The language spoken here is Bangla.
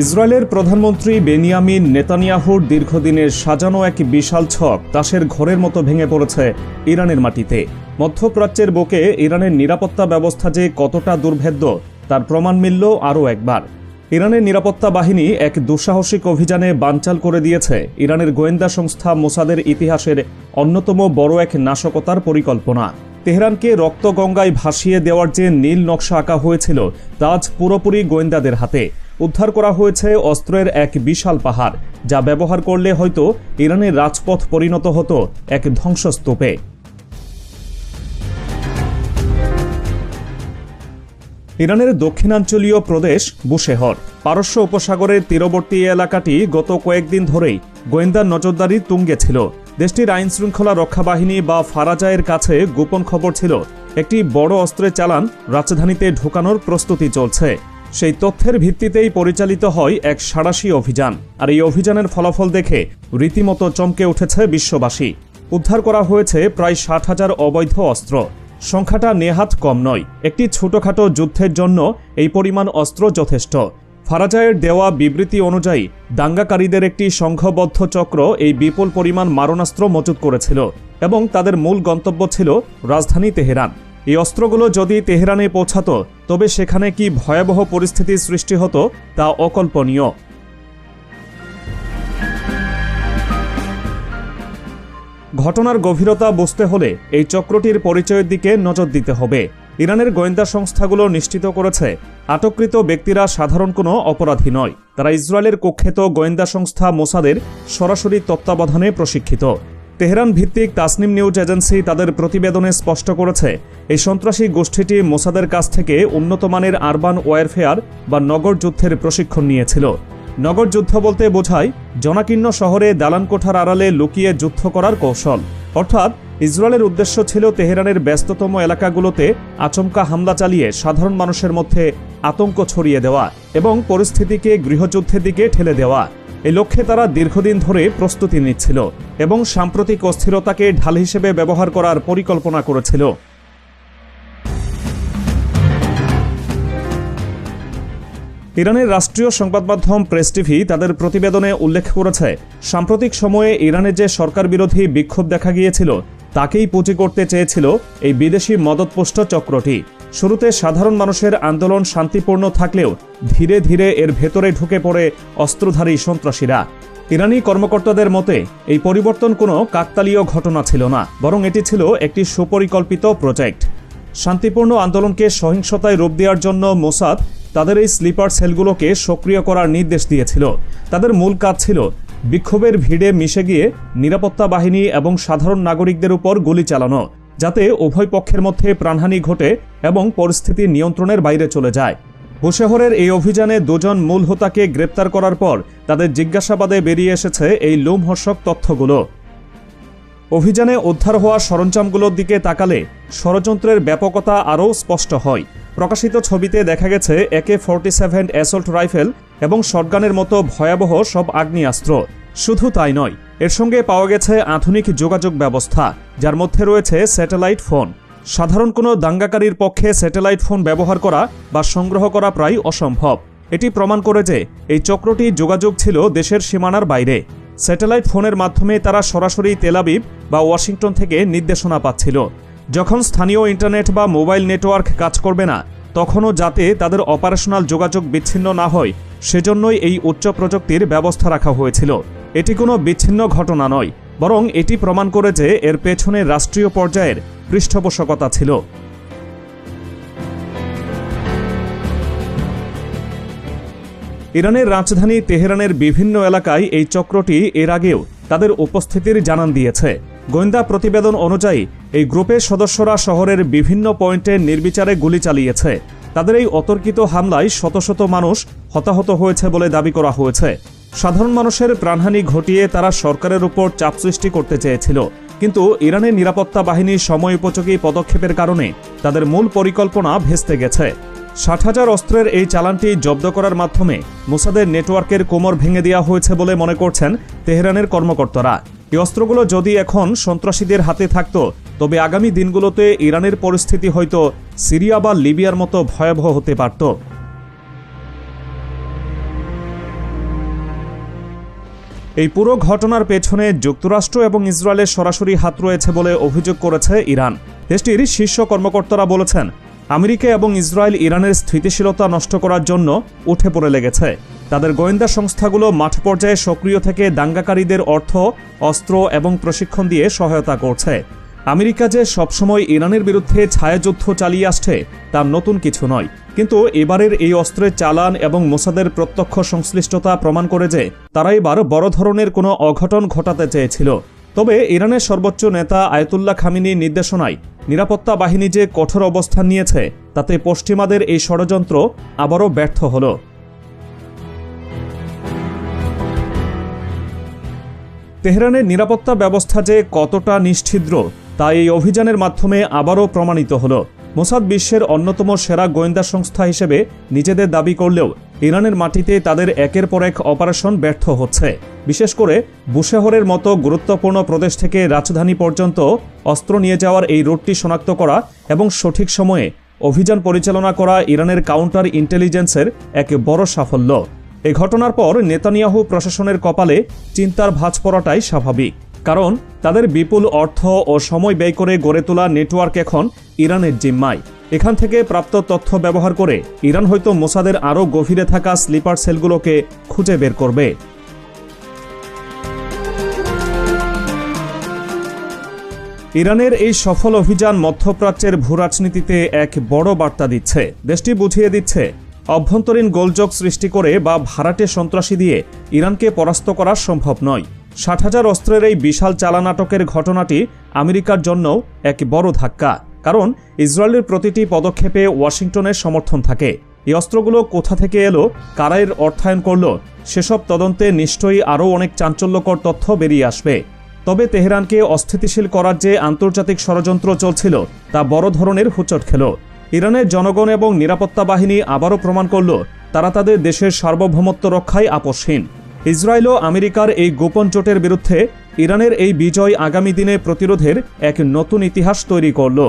ইসরায়েলের প্রধানমন্ত্রী বেনিয়ামিন নেতানিয়াহুর দীর্ঘদিনের সাজানো এক বিশাল ছক তাসের ঘরের মতো ভেঙে পড়েছে ইরানের মাটিতে। মধ্যপ্রাচ্যের বুকে ইরানের নিরাপত্তা ব্যবস্থা যে কতটা দুর্ভেদ্য তার প্রমাণ মিলল আরও একবার। ইরানের নিরাপত্তা বাহিনী এক দুঃসাহসিক অভিযানে বানচাল করে দিয়েছে ইরানের গোয়েন্দা সংস্থা মোসাদের ইতিহাসের অন্যতম বড় এক নাশকতার পরিকল্পনা। তেহরানকে রক্তগঙ্গায় ভাসিয়ে দেওয়ার যে নীল নকশা আঁকা হয়েছিল তা আজ পুরোপুরি গোয়েন্দাদের হাতে। উদ্ধার করা হয়েছে অস্ত্রের এক বিশাল পাহাড়, যা ব্যবহার করলে হয়তো ইরানের রাজপথ পরিণত হতো এক ধ্বংসস্তূপে। ইরানের দক্ষিণাঞ্চলীয় প্রদেশ বুশেহর পারস্য উপসাগরের তীরবর্তী এলাকাটি গত কয়েকদিন ধরেই গোয়েন্দা নজরদারির তুঙ্গে ছিল। দেশটির আইনশৃঙ্খলা রক্ষা বাহিনী বা ফারাজায়ের কাছে গোপন খবর ছিল একটি বড় অস্ত্রের চালান রাজধানীতে ঢোকানোর প্রস্তুতি চলছে। সেই তথ্যের ভিত্তিতেই পরিচালিত হয় এক সাঁড়াশি অভিযান, আর এই অভিযানের ফলাফল দেখে রীতিমতো চমকে উঠেছে বিশ্ববাসী। উদ্ধার করা হয়েছে প্রায় 60,000 অবৈধ অস্ত্র। সংখ্যাটা নেহাত কম নয়। একটি ছোটখাটো যুদ্ধের জন্য এই পরিমাণ অস্ত্র যথেষ্ট। ফারাজায়ের দেওয়া বিবৃতি অনুযায়ী দাঙ্গাকারীদের একটি সংঘবদ্ধ চক্র এই বিপুল পরিমাণ মারণাস্ত্র মজুত করেছিল এবং তাদের মূল গন্তব্য ছিল রাজধানী তেহরান। এই অস্ত্রগুলো যদি তেহরানে পৌঁছাত তবে সেখানে কি ভয়াবহ পরিস্থিতির সৃষ্টি হতো তা অকল্পনীয়। ঘটনার গভীরতা বুঝতে হলে এই চক্রটির পরিচয়ের দিকে নজর দিতে হবে। ইরানের গোয়েন্দা সংস্থাগুলো নিশ্চিত করেছে আটককৃত ব্যক্তিরা সাধারণ কোনো অপরাধী নয়। তারা ইসরায়েলের কুখ্যাত গোয়েন্দা সংস্থা মোসাদের সরাসরি তত্ত্বাবধানে প্রশিক্ষিত। তেহরান ভিত্তিক তাসনিম নিউজ এজেন্সি তাদের প্রতিবেদনে স্পষ্ট করেছে এই সন্ত্রাসী গোষ্ঠীটি মোসাদের কাছ থেকে উন্নতমানের আরবান ওয়ারফেয়ার বা নগর যুদ্ধের প্রশিক্ষণ নিয়েছিল। নগর যুদ্ধ বলতে বোঝায় জনাকীর্ণ শহরে দালান কোঠার আড়ালে লুকিয়ে যুদ্ধ করার কৌশল। অর্থাৎ ইসরায়েলের উদ্দেশ্য ছিল তেহরানের ব্যস্ততম এলাকাগুলোতে আচমকা হামলা চালিয়ে সাধারণ মানুষের মধ্যে আতঙ্ক ছড়িয়ে দেওয়া এবং পরিস্থিতিকে গৃহযুদ্ধের দিকে ঠেলে দেওয়া। এই লক্ষ্যে তারা দীর্ঘদিন ধরে প্রস্তুতি নিচ্ছিল এবং সাম্প্রতিক অস্থিরতাকে ঢাল হিসেবে ব্যবহার করার পরিকল্পনা করেছিল। ইরানের রাষ্ট্রীয় সংবাদ মাধ্যম প্রেস টিভি তাদের প্রতিবেদনে উল্লেখ করেছে সাম্প্রতিক সময়ে ইরানে যে সরকার বিরোধী বিক্ষোভ দেখা গিয়েছিল তাকেই পুঁজি করতে চেয়েছিল এই বিদেশি মদতপুষ্ট চক্রটি। শুরুতে সাধারণ মানুষের আন্দোলন শান্তিপূর্ণ থাকলেও ধীরে ধীরে এর ভেতরে ঢুকে পড়ে অস্ত্রধারী সন্ত্রাসীরা। ইরানি কর্মকর্তাদের মতে এই পরিবর্তন কোনো কাকতালীয় ঘটনা ছিল না, বরং এটি ছিল একটি সুপরিকল্পিত প্রজেক্ট। শান্তিপূর্ণ আন্দোলনকে সহিংসতায় রূপ দেওয়ার জন্য মোসাদ তাদের এই স্লিপার সেলগুলোকে সক্রিয় করার নির্দেশ দিয়েছিল। তাদের মূল কাজ ছিল বিক্ষোভের ভিড়ে মিশে গিয়ে নিরাপত্তা বাহিনী এবং সাধারণ নাগরিকদের উপর গুলি চালানো, যাতে উভয় পক্ষের মধ্যে প্রাণহানি ঘটে এবং পরিস্থিতি নিয়ন্ত্রণের বাইরে চলে যায়। বুশেহরের এই অভিযানে 2 জন মূল হোতাকে গ্রেপ্তার করার পর তাদের জিজ্ঞাসাবাদে বেরিয়ে এসেছে এই লোমহর্ষক তথ্যগুলো। অভিযানে উদ্ধার হওয়া সরঞ্জামগুলোর দিকে তাকালে ষড়যন্ত্রের ব্যাপকতা আরও স্পষ্ট হয়। প্রকাশিত ছবিতে দেখা গেছে AK-47 অ্যাসল্ট রাইফেল এবং শটগানের মতো ভয়াবহ সব আগ্নেয়াস্ত্র। শুধু তাই নয়, এর সঙ্গে পাওয়া গেছে আধুনিক যোগাযোগ ব্যবস্থা, যার মধ্যে রয়েছে স্যাটেলাইট ফোন। সাধারণ কোনো দাঙ্গাকারীর পক্ষে স্যাটেলাইট ফোন ব্যবহার করা বা সংগ্রহ করা প্রায় অসম্ভব। এটি প্রমাণ করে যে এই চক্রটি যোগাযোগ ছিল দেশের সীমানার বাইরে। স্যাটেলাইট ফোনের মাধ্যমে তারা সরাসরি তেল আবিব বা ওয়াশিংটন থেকে নির্দেশনা পাচ্ছিল। যখন স্থানীয় ইন্টারনেট বা মোবাইল নেটওয়ার্ক কাজ করবে না, তখনও যাতে তাদের অপারেশনাল যোগাযোগ বিচ্ছিন্ন না হয় সেজন্যই এই উচ্চ প্রযুক্তির ব্যবস্থা রাখা হয়েছিল। এটি কোনো বিচ্ছিন্ন ঘটনা নয়, বরং এটি প্রমাণ করে যে এর পেছনে রাষ্ট্রীয় পর্যায়ের পৃষ্ঠপোষকতা ছিল। ইরানের রাজধানী তেহরানের বিভিন্ন এলাকায় এই চক্রটি এর আগেও তাদের উপস্থিতির জানান দিয়েছে। গোয়েন্দা প্রতিবেদন অনুযায়ী এই গ্রুপের সদস্যরা শহরের বিভিন্ন পয়েন্টে নির্বিচারে গুলি চালিয়েছে। তাদের এই অতর্কিত হামলায় শত শত মানুষ হতাহত হয়েছে বলে দাবি করা হয়েছে। সাধারণ মানুষের প্রাণহানি ঘটিয়ে তারা সরকারের উপর চাপ সৃষ্টি করতে চেয়েছিল, কিন্তু ইরানের নিরাপত্তা বাহিনীর সময়োপযোগী পদক্ষেপের কারণে তাদের মূল পরিকল্পনা ভেস্তে গেছে। 60,000 অস্ত্রের এই চালানটি জব্দ করার মাধ্যমে মোসাদের নেটওয়ার্কের কোমর ভেঙে দেওয়া হয়েছে বলে মনে করছেন তেহরানের কর্মকর্তারা। এই অস্ত্রগুলো যদি এখন সন্ত্রাসীদের হাতে থাকত তবে আগামী দিনগুলোতে ইরানের পরিস্থিতি হয়তো সিরিয়া বা লিবিয়ার মতো ভয়াবহ হতে পারত। এই পুরো ঘটনার পেছনে যুক্তরাষ্ট্র এবং ইসরায়েলের সরাসরি হাত রয়েছে বলে অভিযোগ করেছে ইরান। দেশটির শীর্ষ কর্মকর্তারা বলেছেন, আমেরিকা এবং ইসরায়েল ইরানের স্থিতিশীলতা নষ্ট করার জন্য উঠে পড়ে লেগেছে। তাদের গোয়েন্দা সংস্থাগুলো মাঠ পর্যায়ে সক্রিয় থেকে দাঙ্গাকারীদের অর্থ, অস্ত্র এবং প্রশিক্ষণ দিয়ে সহায়তা করছে। আমেরিকা যে সবসময় ইরানের বিরুদ্ধে ছায়াযুদ্ধ চালিয়ে আসছে তা নতুন কিছু নয়, কিন্তু এবারের এই অস্ত্রের চালান এবং মোসাদের প্রত্যক্ষ সংশ্লিষ্টতা প্রমাণ করে যে তারা এবার বড় ধরনের কোনো অঘটন ঘটাতে চেয়েছিল। তবে ইরানের সর্বোচ্চ নেতা আয়াতুল্লাহ খামেনির নির্দেশনায় নিরাপত্তা বাহিনী যে কঠোর অবস্থান নিয়েছে তাতে পশ্চিমাদের এই ষড়যন্ত্র আবারও ব্যর্থ হল। তেহরানের নিরাপত্তা ব্যবস্থা যে কতটা নিশ্ছিদ্র তা এই অভিযানের মাধ্যমে আবারও প্রমাণিত হল। মোসাদ বিশ্বের অন্যতম সেরা গোয়েন্দা সংস্থা হিসেবে নিজেদের দাবি করলেও ইরানের মাটিতে তাদের একের পর এক অপারেশন ব্যর্থ হচ্ছে। বিশেষ করে বুশেহরের মতো গুরুত্বপূর্ণ প্রদেশ থেকে রাজধানী পর্যন্ত অস্ত্র নিয়ে যাওয়ার এই রুটটি শনাক্ত করা এবং সঠিক সময়ে অভিযান পরিচালনা করা ইরানের কাউন্টার ইন্টেলিজেন্সের এক বড় সাফল্য। এই ঘটনার পর নেতানিয়াহু প্রশাসনের কপালে চিন্তার ভাঁজ পড়াটাই স্বাভাবিক, কারণ তাদের বিপুল অর্থ ও সময় ব্যয় করে গড়ে তোলা নেটওয়ার্ক এখন ইরানের জিম্মায়। এখান থেকে প্রাপ্ত তথ্য ব্যবহার করে ইরান হয়তো মোসাদের আরও গভীরে থাকা স্লিপার সেলগুলোকে খুঁজে বের করবে। ইরানের এই সফল অভিযান মধ্যপ্রাচ্যের ভূরাজনীতিতে এক বড় বার্তা দিচ্ছে। দেশটি বুঝিয়ে দিচ্ছে, অভ্যন্তরীণ গোলযোগ সৃষ্টি করে বা ভাড়াটে সন্ত্রাসী দিয়ে ইরানকে পরাস্ত করা সম্ভব নয়। ৬০,০০০ অস্ত্রের এই বিশাল চালানাটকের ঘটনাটি আমেরিকার জন্যও এক বড় ধাক্কা, কারণ ইসরায়েলের প্রতিটি পদক্ষেপে ওয়াশিংটনের সমর্থন থাকে। এই অস্ত্রগুলো কোথা থেকে এলো, কারা এর অর্থায়ন করল, সেসব তদন্তে নিশ্চয়ই আরও অনেক চাঞ্চল্যকর তথ্য বেরিয়ে আসবে। তবে তেহরানকে অস্থিতিশীল করার যে আন্তর্জাতিক ষড়যন্ত্র চলছিল তা বড় ধরনের হোঁচট খেল। ইরানের জনগণ এবং নিরাপত্তা বাহিনী আবারও প্রমাণ করল তারা তাদের দেশের সার্বভৌমত্ব রক্ষায় আপোষহীন। ইসরায়েল ও আমেরিকার এই গোপন জোটের বিরুদ্ধে ইরানের এই বিজয় আগামী দিনে প্রতিরোধের এক নতুন ইতিহাস তৈরি করল।